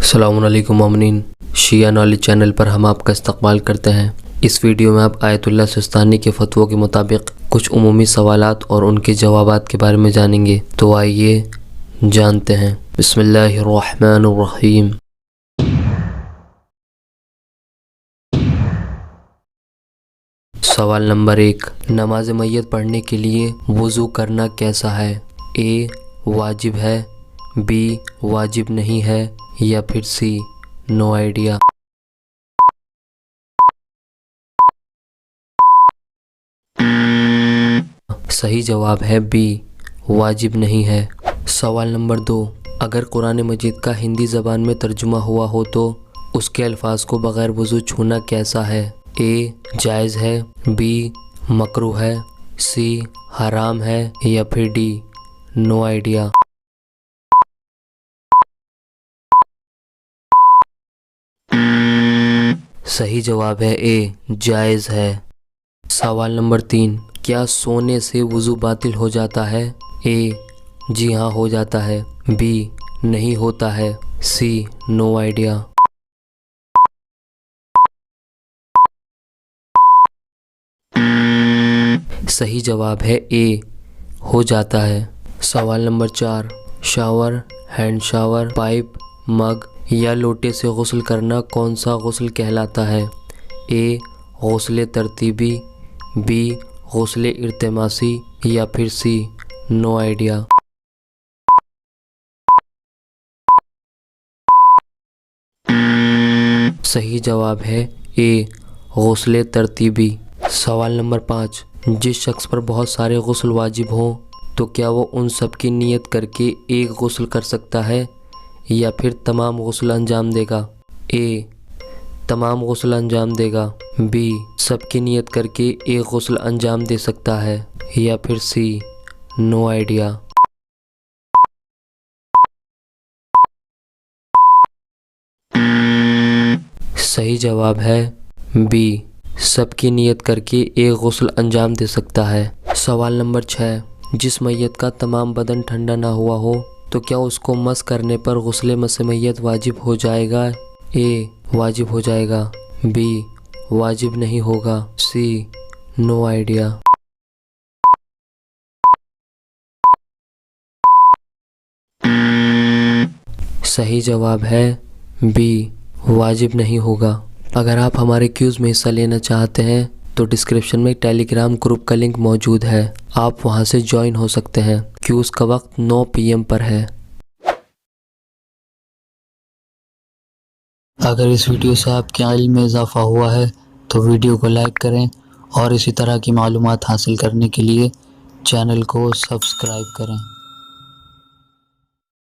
السلام علیکم مومنین، شیعہ نالج چینل پر ہم آپ کا استقبال کرتے ہیں۔ اس ویڈیو میں آپ آیت اللہ سستانی کے فتووں کے مطابق کچھ عمومی سوالات اور ان کے جوابات کے بارے میں جانیں گے، تو آئیے جانتے ہیں۔ بسم اللہ الرحمن الرحیم۔ سوال نمبر 1، نماز میت پڑھنے کے لیے وضو کرنا کیسا ہے؟ اے واجب ہے، بی واجب نہیں ہے، یا پھر سی نو آئیڈیا۔ صحیح جواب ہے بی واجب نہیں ہے۔ سوال نمبر 2، اگر قرآن مجید کا ہندی زبان میں ترجمہ ہوا ہو تو اس کے الفاظ کو بغیر وضو چھونا کیسا ہے؟ اے جائز ہے، بی مکروہ ہے، سی حرام ہے، یا پھر ڈی نو آئیڈیا۔ صحیح جواب ہے اے جائز ہے۔ سوال نمبر 3، کیا سونے سے وضو باطل ہو جاتا ہے؟ اے جی ہاں ہو جاتا ہے، بی نہیں ہوتا ہے، سی نو آئیڈیا۔ صحیح جواب ہے اے ہو جاتا ہے۔ سوال number 4، shower, hand shower, pipe, mug یا لوٹے سے غسل کرنا کون سا غسل کہلاتا ہے؟ اے غسل ترتیبی، بی غسل ارتماسی، یا پھر سی نو آئیڈیا۔ صحیح جواب ہے اے غسل ترتیبی۔ سوال نمبر 5، جس شخص پر بہت سارے غسل واجب ہوں تو کیا وہ ان سب کی نیت کر کے ایک غسل کر سکتا ہے یا پھر تمام غسل انجام دے گا؟ اے تمام غسل انجام دے گا، بی سب کی نیت کر کے ایک غسل انجام دے سکتا ہے، یا پھر سی نو آئیڈیا۔ صحیح جواب ہے بی سب کی نیت کر کے ایک غسل انجام دے سکتا ہے۔ سوال نمبر 6، جس میت کا تمام بدن ٹھنڈا نہ ہوا ہو تو کیا اس کو مس کرنے پر غسل مس میت واجب ہو جائے گا؟ اے واجب ہو جائے گا، بی واجب نہیں ہوگا، سی نو آئیڈیا۔ صحیح جواب ہے بی واجب نہیں ہوگا۔ اگر آپ ہمارے کیوز میں حصہ لینا چاہتے ہیں تو ڈسکرپشن میں ٹیلی گرام گروپ کا لنک موجود ہے، آپ وہاں سے جوائن ہو سکتے ہیں۔ کیوز کا وقت 9 PM پر ہے۔ اگر اس ویڈیو سے آپ کے علم میں اضافہ ہوا ہے تو ویڈیو کو لائک کریں اور اسی طرح کی معلومات حاصل کرنے کے لیے چینل کو سبسکرائب کریں۔